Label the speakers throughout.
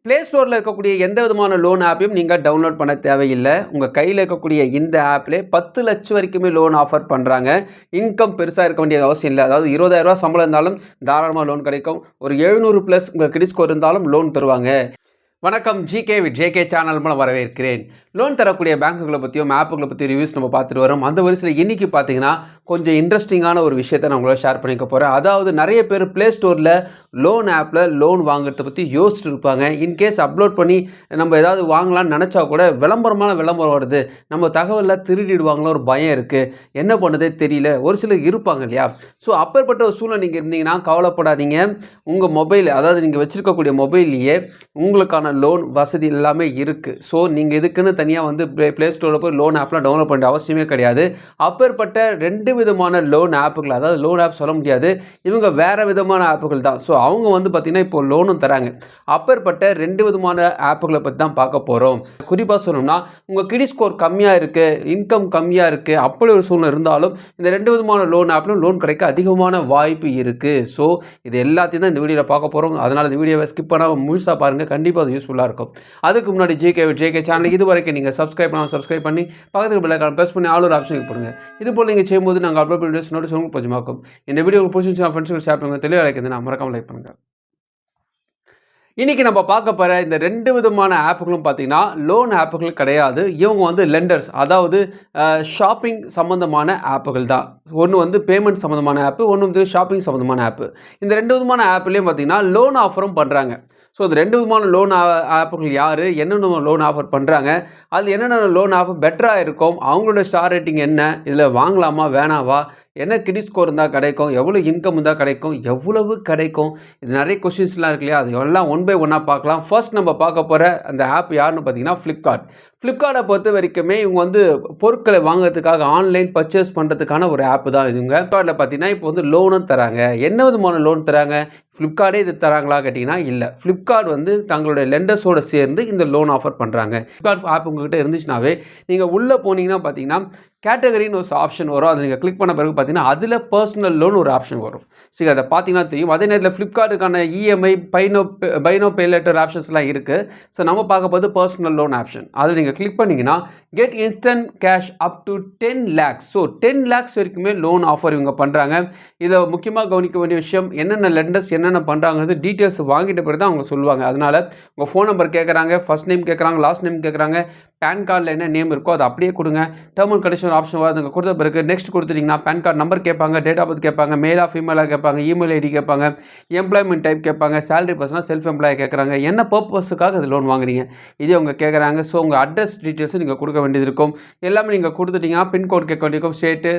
Speaker 1: Play ஸ்டோரில் இருக்கக்கூடிய எந்த விதமான லோன் ஆப்பையும் நீங்கள் டவுன்லோட் பண்ண தேவையில்லை. உங்கள் கையில் இருக்கக்கூடிய இந்த ஆப்லே 10 லட்சம் வரைக்குமே லோன் ஆஃபர் பண்ணுறாங்க. இன்கம் பெருசாக இருக்க வேண்டிய அவசியம் இல்லை. அதாவது 20,000 சம்பளம் இருந்தாலும் தாராளமாக லோன் கிடைக்கும். ஒரு 700+ உங்கள் கிரெடிட் ஸ்கோர் இருந்தாலும் லோன் தருவாங்க. வணக்கம், ஜிகே வித் ஜேகே சேனல் மூலம் வரவேற்கிறேன். லோன் தரக்கூடிய பேங்குகளை பற்றியும் ஆப்புகளை பற்றி ரிவ்யூஸ் நம்ம பார்த்துட்டு வரோம். அந்த வரிசையில் இன்றைக்கி பார்த்தீங்கன்னா கொஞ்சம் இன்ட்ரெஸ்டிங்கான ஒரு விஷயத்தை நான் உங்களோட ஷேர் பண்ணிக்க போகிறேன். அதாவது நிறைய பேர் ப்ளே ஸ்டோரில் லோன் ஆப்பில் லோன் வாங்குறத பற்றி யோசிச்சுட்டு இருப்பாங்க. இன்கேஸ் அப்லோட் பண்ணி நம்ம ஏதாவது வாங்கலாம்னு நினச்சா கூட விளம்பரம் வருது, நம்ம தகவலில் திருடிடுவாங்களோ ஒரு பயம் இருக்குது, என்ன பண்ணுறதே தெரியல, ஒரு சிலர் இருப்பாங்க இல்லையா? ஸோ அப்பேற்பட்ட ஒரு சூழ்நிலை நீங்கள் இருந்தீங்கன்னா கவலைப்படாதீங்க. உங்கள் மொபைல், அதாவது நீங்கள் வச்சுருக்கக்கூடிய மொபைல்லையே உங்களுக்கான லோன் வசதி எல்லாமே இருக்குது. ஸோ நீங்கள் இதுக்குன்னு தனியாக வந்து ப்ளே ஸ்டோரில் போய் லோன் ஆப்லாம் டவுன்லோட் பண்ண அவசியமே கிடையாது. அப்பேற்பட்ட 2 விதமான லோன் ஆப்புகள், அதாவது லோன் ஆப் சொல்ல முடியாது, இவங்க வேறு விதமான ஆப்புகள் தான். ஸோ அவங்க வந்து பார்த்திங்கன்னா இப்போ லோனும் தராங்க. அப்பேற்பட்ட 2 விதமான ஆப்புகளை பற்றி தான் பார்க்க போகிறோம். குறிப்பாக சொல்லணும்னா, உங்கள் கிரெடிட் ஸ்கோர் கம்மியாக இருக்குது, இன்கம் கம்மியாக இருக்குது, அப்படி ஒரு சூழ்நிலை இருந்தாலும் இந்த 2 விதமான லோன் ஆப்லையும் லோன் கிடைக்க அதிகமான வாய்ப்பு இருக்குது. ஸோ இது எல்லாத்தையும் தான் இந்த வீடியோவில் பார்க்க போகிறோம். அதனால் இந்த வீடியோவை ஸ்கிப் பண்ணாமல் முழுசாக பாருங்கள், கண்டிப்பாக அது யூஸ்ஃபுல்லாக இருக்கும். அதுக்கு முன்னாடி ஜேகே சேனல் இது வரைக்கும் நீங்கள் சப்ஸ்கிரைப் பண்ணி பக்கத்துக்கு பெல் ஐகான் ப்ரெஸ் பண்ணி ஆல் ஒரு ஆப்ஷன் பண்ணுங்க. இது போல் நீங்கள் செய்யும்போது நாங்கள் அப்லோட் பண்ண வீடியோஸ் நோட்டிஸ் உங்களுக்கு கொஞ்சமாக்கும். இந்த வீடியோ பிடிச்சிருந்துச்சுன்னா ஃப்ரெண்ட்ஸுக்கு ஷேர் பண்ணுங்கள். தெளிவாக இருக்குதுன்னா மறக்காம லைக் பண்ணுங்கள். இன்றைக்கி நம்ம பார்க்க போகிற இந்த 2 விதமான ஆப்புகளும் பார்த்திங்கன்னா லோன் ஆப்புகள் கிடையாது. இவங்க வந்து லெண்டர்ஸ், அதாவது ஷாப்பிங் சம்மந்தமான ஆப்புகள் தான். ஒன்று வந்து பேமெண்ட் சம்மந்தமான ஆப்பு, ஒன்று வந்து ஷாப்பிங் சம்மந்தமான ஆப்பு. இந்த 2 விதமான ஆப்லேயும் பார்த்திங்கன்னா லோன் ஆஃபரும் பண்ணுறாங்க. ஸோ இந்த 2 விதமான லோன் ஆப்புகள் யார், என்னென்ன லோன் ஆஃபர் பண்ணுறாங்க, அது என்னென்ன லோன் ஆஃபர் பெட்டராக இருக்கும், அவங்களோட ஸ்டார் ரேட்டிங் என்ன, இதில் வாங்கலாமா வேணாவா, என்ன கிரெடிட் ஸ்கோர் இருந்தால் கிடைக்கும், எவ்வளோ இன்கம் இருந்தால் கிடைக்கும், எவ்வளவு கிடைக்கும், இது நிறைய கொஸ்டின்ஸ்லாம் இருக்கு இல்லையா? அது எல்லாம் ஒன் பை ஒன்னாக பார்க்கலாம். ஃபர்ஸ்ட் நம்ம பார்க்க போகிற அந்த ஆப் யாருன்னு பார்த்தீங்கன்னா ஃப்ளிப்கார்ட்டை பொறுத்த வரைக்குமே இவங்க வந்து பொருட்களை வாங்குறதுக்காக ஆன்லைன் பர்ச்சேஸ் பண்ணுறதுக்கான ஒரு ஆப்பு தான் இதுங்க. ஃப்ளிப்கார்ட்டில் பார்த்தீங்கன்னா இப்போ வந்து லோனும் தராங்க. என்ன விதமான லோன் தராங்க? ஃப்ளிப்கார்ட்டே இது தராங்களா கேட்டிங்கன்னா இல்லை. ஃப்ளிப்கார்ட் வந்து தங்களுடைய லெண்டர்ஸோடு சேர்ந்து இந்த லோன் ஆஃபர் பண்ணுறாங்க. ஃப்ளிப்கார்ட் ஆப் உங்கள்கிட்ட இருந்துச்சுனாவே நீங்கள் உள்ளே போனீங்கன்னா பார்த்தீங்கன்னா கேட்டகரின்னு ஒரு ஆப்ஷன் வரும். அதை நீங்கள் கிளிக் பண்ண பிறகு பார்த்தீங்கன்னா அதில் பர்சனல் லோன் ஒரு ஆப்ஷன் வரும். சரி, அதை பார்த்தீங்கன்னா தெரியும். அதே நேரத்தில் ஃப்ளிப்கார்ட்டுக்கான EMI, buy now pay later ஆப்ஷன்ஸ்லாம் இருக்குது. ஸோ நம்ம பார்க்க போது பர்சனல் லோன் ஆப்ஷன். அதில் நீங்கள் கிளிக் பண்ணிங்கன்னா get instant cash up to 10 lakhs. So 10 lakhs வரைக்குமே லோன் ஆஃபர் இவங்க பண்ணுறாங்க. இதை முக்கியமாக கவனிக்க வேண்டிய விஷயம், என்னென்ன லெண்டர்ஸ் என்னென்ன பண்ணுறாங்கிறது டீட்டெயில்ஸ் வாங்கிட்ட பிறகு தான் அவங்க சொல்லுவாங்க. அதனால் உங்கள் ஃபோன் நம்பர் கேட்குறாங்க, ஃபர்ஸ்ட் நேம் கேட்குறாங்க, லாஸ்ட் நேம் கேட்குறாங்க, பேன் கார்டில் என்ன நேம் இருக்கோ அதை அப்படியே கொடுங்க. டேர்ம் அண்ட் கண்டிஷன் ஆப்ஷன் வருது, கொடுத்த பிறகு நெக்ஸ்ட் கொடுத்துட்டிங்கன்னா பேன் கார்டு நம்பர் கேட்பாங்க, டேட் ஆஃப் பர்த் கேட்பாங்க, மேலாக ஃபீமேலாக கேட்பாங்க, இமெயில் ஐடி கேட்பாங்க, எம்ப்ளாய்மெண்ட் டைப் கேட்பாங்க, சேலரி பர்சனாக செல்ஃப் எம்ப்ளாய் கேட்குறாங்க, என்ன பர்பஸுக்காக அது லோன் வாங்குறீங்க இது அவங்க கேட்குறாங்க. ஸோ உங்கள் அட்ரஸ் டீட்டெயில்ஸும் நீங்கள் கொடுக்க வேண்டியது இருக்கும். எல்லாமே நீங்கள் கொடுத்துட்டிங்கன்னா பின்கோட் கேட்க வேண்டியிருக்கும், ஸ்டேட்டு,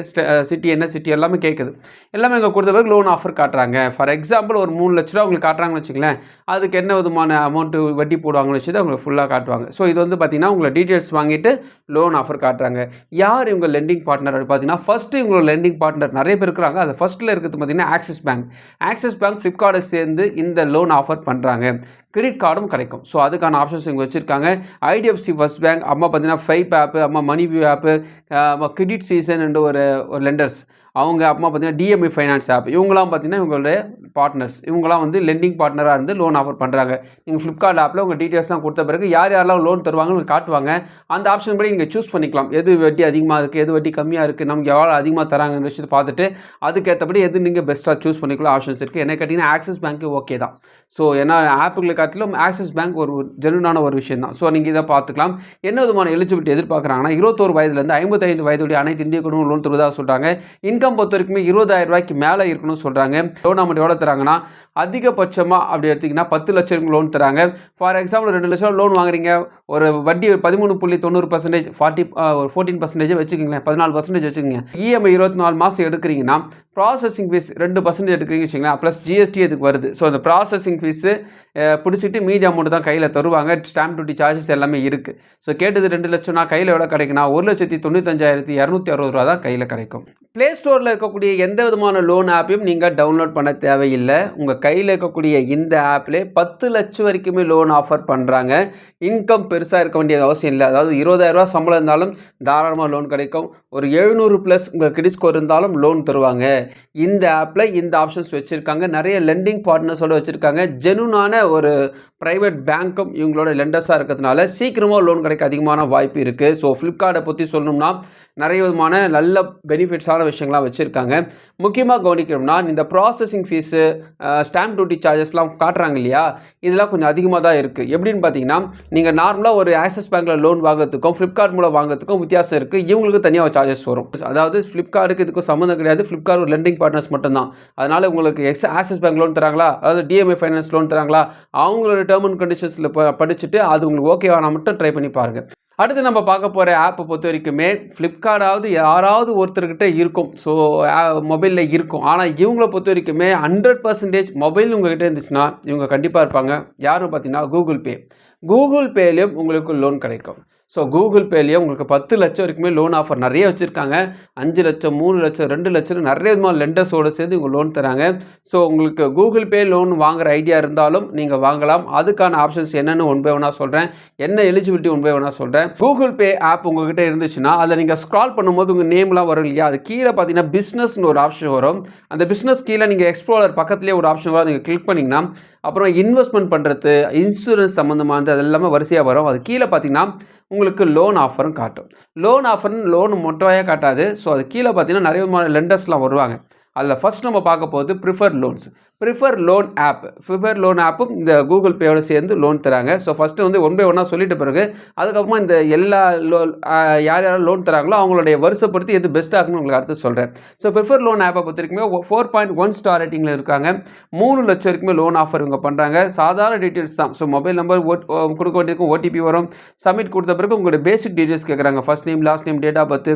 Speaker 1: சிட்டி, என்ன சிட்டி எல்லாமே கேட்குது. எல்லாமே இங்கே கொடுத்த பிறகு லோன் ஆஃபர் காட்டுறாங்க. ஃபார் எக்ஸாம்பிள் ஒரு 3 லட்ச ரூபா உங்களுக்கு காட்டுறாங்கன்னு வச்சுங்களேன், அதுக்கு என்ன விதமான அமௌண்ட்டு வட்டி போடுவாங்கன்னு வச்சு உங்களுக்கு ஃபுல்லாக காட்டுவாங்க. ஸோ இது வந்து பார்த்திங்கன்னா உங்களை டீட்டெயில்ஸ் வாங்கிட்டு லோன் ஆஃபர் காட்டுறாங்க. யார் இவங்க லெண்டிங் பார்ட்னர் அப்படின்னு பார்த்தீங்கன்னா, ஃபஸ்ட்டு இவங்களோட லெண்டிங் பார்ட்னர் நிறைய பேர் இருக்கிறாங்க. அது ஃபஸ்ட்டில் இருக்கிறது பார்த்தீங்கன்னா ஆக்சிஸ் பேங்க் ஃப்ளிப்கார்ட்டை சேர்ந்து இந்த லோன் ஆஃபர் பண்ணுறாங்க. கிரெடிட் கார்டும் கிடைக்கும். ஸோ அதுக்கான ஆப்ஷன்ஸ் இவங்க வச்சுருக்காங்க. ஐடிஎஃப்சி ஃபர்ஸ்ட் பேங்க், அம்மா பார்த்தீங்கன்னா ஃபைப் ஆப்பு, அம்மா மணிவியூ ஆப்பு, கிரெடிட் சீசன் என்ற ஒரு லெண்டர்ஸ் அவங்க, அம்மா பார்த்தீங்கன்னா டிஎம்ஐ ஃபைனான்ஸ் ஆப், இவங்களாம் பார்த்தீங்கன்னா இவங்களுடைய பார்ட்னர்ஸ். இவங்களாம் வந்து லெண்டிங் பார்ட்னராக இருந்து லோன் ஆஃபர் பண்ணுறாங்க. நீங்கள் ஃப்ளிப்கார்ட் ஆப்பில் உங்கள் டீட்டெயில்ஸ்லாம் கொடுத்த பிறகு யாரெல்லாம் லோன் தருவாங்கன்னு காட்டுவாங்க. அந்த ஆப்ஷன் படி நீங்கள் சூஸ் பண்ணிக்கலாம். எது வட்டி அதிகமாக இருக்குது, எது வட்டி கம்மியாக இருக்குது, நமக்கு எவ்வளோ அதிகமாக தராங்கன்னு விஷயத்தை பார்த்துட்டு அதுக்கேற்றபடி எது நீங்கள் பெஸ்ட்டாக சூஸ் பண்ணிக்கலாம் ஆப்ஷன்ஸ் இருக்குது. என்ன கேட்டிங்கன்னா ஆக்சிஸ் பேங்க்கு ஓகே தான். ஸோ ஏன்னா ஆப்புகளை காட்டிலும் ஆக்சிஸ் பேங்க் ஒரு ஜெனுவனான ஒரு விஷயம் தான். ஸோ நீங்கள் இதை பார்த்துக்கலாம். என்ன விதமான எலிஜிபிலிட்டி எதிர்பார்க்குறாங்கன்னா 21 வயதுலேருந்து 55 வயதுடைய அனைத்து இந்திய குடும்பம் லோன் தருவதாக சொல்கிறாங்க. இன்கம் பொறுத்த வரைக்குமே 20,000 ரூபாய்க்கு மேலே இருக்கணும்னு சொல்கிறாங்க. லோன் அமௌண்ட் எவ்வளோ தராங்கன்னா அதிகபட்சமாக அப்படி எடுத்திங்கன்னா 10 லட்சம் லோன் தராங்க. ஃபார் எக்ஸாம்பிள் 2 லட்சம் லோன் வாங்குறீங்க, ஒரு வட்டி 13.90%, 14% வச்சுக்கோங்களேன், 14% வச்சுக்கோங்க. இஎம்ஐ 24 மாதம் எடுக்கிறீங்கன்னா ப்ராசஸிங் ஃபீஸ் 2% எடுக்கிறீங்கன்னு வச்சுக்கலாம், ப்ளஸ் ஜிஎஸ்டி இதுக்கு வருது. ஸோ அந்த ப்ராசஸிங் ஃபீஸு பிடிச்சிட்டு மீதி அமௌண்ட் தான் கையில் தருவாங்க. ஸ்டாம்ப் டியூட்டி சார்ஜஸ் எல்லாமே இருக்குது. ஸோ கேட்டது 2 லட்சம்னா கையில் எவ்வளோ கிடைக்குன்னா 1,95,260 ரூபா தான் கையில் கிடைக்கும். ப்ளே ஸ்டோரில் இருக்கக்கூடிய எந்த விதமான லோன் ஆப்பையும் நீங்கள் டவுன்லோட் பண்ண தேவையில்லை. உங்கள் கையில் இருக்கக்கூடிய இந்த ஆப்லேயே 10 லட்சம் வரைக்குமே லோன் ஆஃபர் பண்ணுறாங்க. இன்கம் பெருசாக இருக்க வேண்டிய அவசியம் இல்லை. அதாவது 20,000 சம்பளம் இருந்தாலும் தாராளமாக லோன் கிடைக்கும். ஒரு 700+ உங்கள் கிரெடிட் ஸ்கோர் இருந்தாலும் லோன் தருவாங்க. இந்த ஆப்பில் இந்த ஆப்ஷன்ஸ் வச்சுருக்காங்க. நிறைய லெண்டிங் பார்ட்னர்ஸோடு வச்சுருக்காங்க. ஜெனுனான ஒரு ப்ரைவேட் பேங்க்கும் இவங்களோட லெண்டர்ஸாக இருக்கிறதுனால சீக்கிரமாக லோன் கிடைக்க அதிகமான வாய்ப்பு இருக்குது. ஸோ ஃப்ளிப்கார்ட்டை பற்றி சொல்லணும்னா நிறைய விதமான நல்ல பெனிஃபிட்ஸான விஷயங்கள்லாம் வச்சுருக்காங்க. முக்கியமாக கவனிக்கணும்னா இந்த ப்ராசஸிங் ஃபீஸு, ஸ்டாம்ப் டியூட்டி சார்ஜஸ்லாம் காட்டுறாங்க இல்லையா, இதெல்லாம் கொஞ்சம் அதிகமாக தான் இருக்குது. எப்படின்னு பார்த்தீங்கன்னா, நீங்கள் நார்மலாக ஒரு ஆக்சிஸ் பேங்க்கில் லோன் வாங்குறதுக்கும் ஃப்ளிப்கார்ட் மூலம் வாங்குறதுக்கும் வித்தியாசம் இருக்குது. இவங்களுக்கு தனியாக சார்ஜஸ் வரும். அதாவது ஃப்ளிப்கார்ட்டுக்கு இதுக்கும் சம்மந்தம் கிடையாது. ஃப்ளிப்கார்ட் ஒரு லெண்டிங் பார்ட்னர்ஸ் மட்டும்தான். அதனால் உங்களுக்கு ஆக்சிஸ் பேங்க் லோன் தராங்களா, அதாவது டிஎம்ஏ ஃபைனான்ஸ் லோன் தராங்களா, அவங்களோட டேர்ம் அண்ட் கண்டிஷன்ஸில் படிச்சுட்டு அது உங்களுக்கு ஓகேவானா மட்டும் ட்ரை பண்ணி பாருங்கள். அடுத்து நம்ம பார்க்க போகிற ஆப்பை பொறுத்த வரைக்குமே ஃப்ளிப்கார்ட்டாவது யாராவது ஒருத்தர்கிட்ட இருக்கும். ஸோ மொபைலில் இருக்கும். ஆனால் இவங்களை பொறுத்த வரைக்குமே 100% மொபைல் உங்கள்கிட்ட இருந்துச்சுன்னா இவங்க கண்டிப்பாக இருப்பாங்க. யாரும் பார்த்தீங்கன்னா கூகுள் பே. கூகுள் பேலையும் உங்களுக்கு லோன் கிடைக்கும். ஸோ கூகுள் பேலேயே உங்களுக்கு 10 லட்சம் வரைக்குமே லோன் ஆஃபர் நிறைய வச்சுருக்காங்க. 5 லட்சம், 3 லட்சம், 2 லட்சம் நிறைய விதமான லெண்டர்ஸோடு சேர்ந்து இவங்க லோன் தராங்க. ஸோ உங்களுக்கு கூகுள் பே லோன் வாங்குகிற ஐடியா இருந்தாலும் நீங்கள் வாங்கலாம். அதுக்கான ஆப்ஷன்ஸ் என்னென்னு ஒன் பை ஒன்னாக சொல்கிறேன். என்ன எலிஜிபிலிட்டி ஒன் பை ஒன்னாக சொல்கிறேன். கூகுள் பே ஆப் உங்கள்கிட்ட இருந்துச்சுன்னா அதில் நீங்கள் ஸ்க்ரால் பண்ணும்போது உங்கள் நேம்லாம் வரும் இல்லையா, அது கீழே பார்த்தீங்கன்னா பிஸ்னஸ்னு ஒரு ஆப்ஷன் வரும். அந்த பிஸ்னஸ் கீழே நீங்கள் எக்ஸ்ப்ளோரர் பக்கத்துலேயே ஒரு ஆப்ஷன் வரும். நீங்கள் கிளிக் பண்ணிங்கன்னா அப்புறம் இன்வெஸ்ட்மெண்ட் பண்ணுறது, இன்சூரன்ஸ் சம்மந்தமானது அது எல்லாமே வரிசையாக வரும். அது கீழே பார்த்தீங்கன்னா உங்களுக்கு லோன் ஆஃபரும் காட்டும். லோன் ஆஃபர்னு லோன் மொட்டையாக காட்டாது. ஸோ அது கீழே பார்த்தீங்கன்னா நிறைய விதமான லெண்டர்ஸ்லாம் வருவாங்க. அதில் ஃபஸ்ட் நம்ம பார்க்க போகிறது prefer loans. Prefer loan app. Prefer loan ஆப்பும் இந்த கூகுள் பேயோட சேர்ந்து லோன் தராங்க. ஸோ ஃபஸ்ட்டு வந்து ஒன் பை ஒன்னாக சொல்லிட்டு பிறகு அதுக்கப்புறமா இந்த எல்லா யார் யாரும் லோன் தராங்களோ அவங்களுடைய வருஷப்படுத்தி எது பெஸ்ட்டாக இருக்குன்னு உங்களுக்கு அடுத்து சொல்கிறேன். ஸோ ப்ரிஃபர் லோன் ஆப்பை பொறுத்த வரைக்குமே 4.1 ஸ்டார் ரேட்டிங்கில் இருக்காங்க. 3 லட்சம் வரைக்குமே லோன் ஆஃபர் இவங்க பண்ணுறாங்க. சாதாரண டீட்டெயில்ஸ் தான். ஸோ மொபைல் நம்பர் கொடுக்க வேண்டியிருக்கும், ஓடிபி வரும். சப்மிட் கொடுத்த பிறகு உங்களுடைய பேசிக் டீட்டெயில்ஸ் கேட்குறாங்க. First name, last name, date of birth,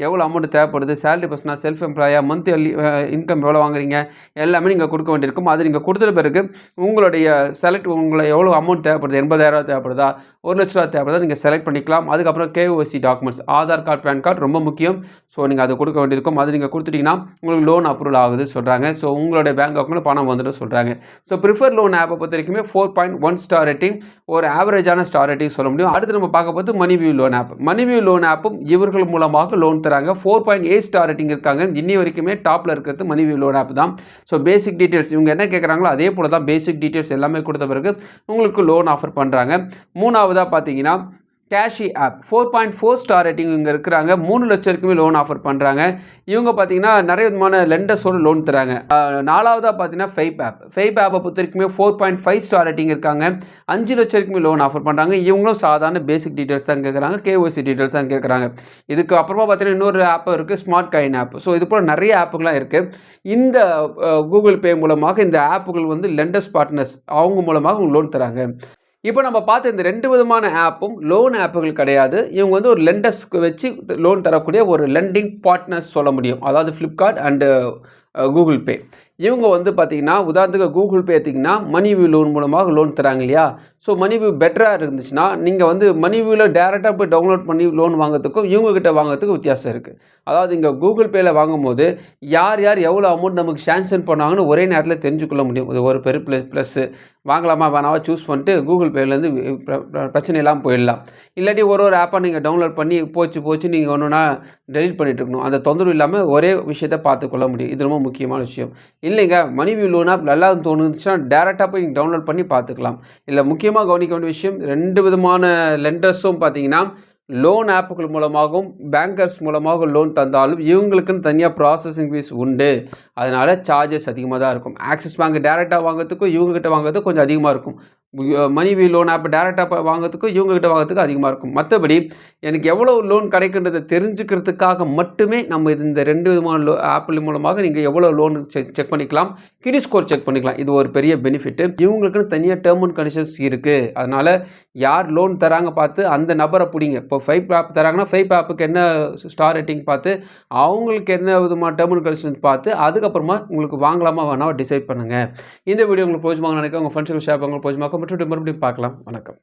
Speaker 1: எவ்வளோ அமௌண்ட் தேவைப்படுது, சேலரி பர்சனா, செல்ஃப் எம்ப்ளாயா, மந்த்லி இன்கம் எவ்வளோ வாங்குறீங்க, எல்லாமே நீங்கள் கொடுக்க வேண்டியிருக்கும். அது நீங்கள் கொடுத்த பிறகு உங்களுடைய உங்களை எவ்வளோ அமௌண்ட் தேவைப்படுது, 80,000 தேவைப்படுதா, 1 லட்ச ரூபா தேவைப்படுதா, நீங்கள் செலக்ட் பண்ணிக்கலாம். அதுக்கப்புறம் KYC documents, Aadhaar card, PAN card ரொம்ப முக்கியம். ஸோ நீங்கள் அதை கொடுக்க வேண்டியிருக்கும். அது நீங்கள் கொடுத்துட்டிங்கன்னா உங்களுக்கு லோன் அப்ரூவல் ஆகுது சொல்கிறாங்க. ஸோ உங்களுடைய பேங்க் அக்கௌண்ட்டில் பணம் வந்துட்டு சொல்கிறாங்க. ஸோ ப்ரிஃபர் லோன் ஆப்பை பொறுத்த வரைக்குமே 4.1 ஸ்டார் ரேட்டிங், ஒரு ஆவரேஜான ஸ்டார் ரேட்டிங் சொல்ல முடியும். அடுத்து நம்ம பார்க்க போது மணிவியூ லோன் ஆப். மணிவியூ லோன் ஆப்பும் இவர்கள் மூலமாக லோன் தராங்க. 4.8 ஸ்டார் ரேட்டிங் இருக்காங்க. இன்னி வரைக்குமே டாப்பில் இருக்கிறது மணிவியூ லோன் ஆப் தான். ஸோ பேசிக் டீட்டெயில்ஸ் இவங்க என்ன கேட்குறாங்களோ அதே போல் தான் பேசிக் டீட்டெயில்ஸ் எல்லாமே கொடுத்த பிறகு உங்களுக்கு லோன் ஆஃபர் பண்ணுறாங்க. மூணாவதாக பார்த்தீங்கன்னா கேஷி ஆப். 4.4 ஸ்டார் ரேட்டிங் இங்கே இருக்கிறாங்க. 3 லட்சம் வரைக்குமே லோன் ஆஃபர் பண்ணுறாங்க. இவங்க பார்த்தீங்கன்னா நிறைய விதமான லெண்டர்ஸோடு லோன் தராங்க. நாலாவதாக பார்த்தீங்கன்னா ஃபைப் ஆப். ஃபைப் ஆப்பை பொறுத்த வரைக்குமே 4.5 ஸ்டார் ரேட்டிங் இருக்காங்க. 5 லட்சம் வரைக்குமே லோன் ஆஃபர் பண்ணுறாங்க. இவங்களும் சாதாரண பேசிக் டீட்டெயில்ஸ் தான் கேட்குறாங்க. KYC டீட்டெயில்ஸ் தான் கேட்குறாங்க. இதுக்கு அப்புறமா பார்த்தீங்கன்னா இன்னொரு ஆப் இருக்குது, ஸ்மார்ட் காயின் ஆப். ஸோ இது போல் நிறைய ஆப்புகள்லாம் இருக்குது. இந்த கூகுள் பே மூலமாக இந்த ஆப்புகள் வந்து லெண்டர்ஸ் பார்ட்னர்ஸ் அவங்க மூலமாக லோன் தராங்க. இப்போ நம்ம பார்த்த இந்த 2 விதமான ஆப்பும் லோன் ஆப்புகள் கிடையாது. இவங்க வந்து ஒரு லெண்டர்ஸ்க்கு வச்சு லோன் தரக்கூடிய ஒரு லெண்டிங் பார்ட்னர்ஸ் சொல்ல முடியும். அதாவது ஃப்ளிப்கார்ட் அண்டு கூகுள் பே. இவங்க வந்து பார்த்தீங்கன்னா உதாரணத்துக்கு கூகுள் பே எடுத்திங்கன்னா மணிவியூ லோன் மூலமாக லோன் தராங்க இல்லையா. ஸோ மணிவியூ பெட்டராக இருந்துச்சுன்னா நீங்கள் வந்து மணிவியூவில் டேரெக்டாக போய் டவுன்லோட் பண்ணி லோன் வாங்குறதுக்கும் இவங்ககிட்ட வாங்குறதுக்கும் வித்தியாசம் இருக்குது. அதாவது இங்கே கூகுள் பேயில் வாங்கும்போது யார் யார் எவ்வளோ அமௌண்ட் நமக்கு சேங்ஷன் பண்ணாங்கன்னு ஒரே நேரத்தில் தெரிஞ்சுக்கொள்ள முடியும். இது ஒரு பெரிய ப்ளஸ்ஸு. வாங்கலாமா வேணாவா சூஸ் பண்ணிட்டு கூகுள் பேலேருந்து பிரச்சனை இல்லாமல் போயிடலாம். இல்லாட்டி ஒரு ஆப்பை நீங்கள் டவுன்லோட் பண்ணி போச்சு நீங்கள் ஒன்றுனா டெலிட் பண்ணிட்டு இருக்கணும். அந்த தொந்தரவு இல்லாமல் ஒரே விஷயத்தை பார்த்துக்கொள்ள முடியும். இது ரொம்ப முக்கியமான விஷயம். இல்லைங்க மணிவியூ லோன் ஆப் நல்லா தோணுச்சுன்னா டேரெக்டாக போய் நீங்கள் டவுன்லோட் பண்ணி பார்த்துக்கலாம். இல்லை முக்கியமாக கவனிக்க வேண்டிய விஷயம் 2 விதமான லெண்டர்ஸும் பார்த்தீங்கன்னா லோன் ஆப்புகள் மூலமாகவும் பேங்கர்ஸ் மூலமாக லோன் தந்தாலும் இவங்களுக்குன்னு தனியாக ப்ராசஸிங் ஃபீஸ் உண்டு. அதனால் சார்ஜஸ் அதிகமாக தான் இருக்கும். ஆக்சிஸ் பேங்க் டேரெக்டாக வாங்குறதுக்கும் இவங்ககிட்ட வாங்குறதுக்கும் கொஞ்சம் அதிகமாக இருக்கும். மணிவியூ லோன் ஆப் டேரெக்டாக வாங்குறதுக்கும் இவங்ககிட்ட வாங்குறதுக்கும் அதிகமாக இருக்கும். மற்றபடி எனக்கு எவ்வளோ லோன் கிடைக்கின்றதை தெரிஞ்சுக்கிறதுக்காக மட்டுமே நம்ம இந்த 2 விதமான ஆப்பிள் மூலமாக நீங்கள் எவ்வளோ லோன் செக் பண்ணிக்கலாம், கிரெடிட் ஸ்கோர் செக் பண்ணிக்கலாம். இது ஒரு பெரிய பெனிஃபிட்டு. இவங்களுக்குன்னு தனியாக டேர்ம் அண்ட் கண்டிஷன்ஸ் இருக்குது. அதனால் யார் லோன் தராங்க பார்த்து அந்த நபரை பிடிங்க. இப்போ ஃபைப் ஆப் தராங்கன்னா ஃபைப் ஆப்புக்கு என்ன ஸ்டார் ரேட்டிங் பார்த்து அவங்களுக்கு என்ன விதமான டேர்ம் அண்ட் கண்டிஷன்ஸ் பார்த்து அதுக்கப்புறமா உங்களுக்கு வாங்கலாமா வேணாம் டிசைட் பண்ணுங்கள். இந்த வீடியோ உங்களுக்கு பிடிச்சமாக நினைக்க உங்கள் ஃப்ரெண்ட்ஸுக்கு ஷேர் பண்ணுங்க. பிடிச்சமாக மறுபடியும் பார்க்கலாம். வணக்கம்.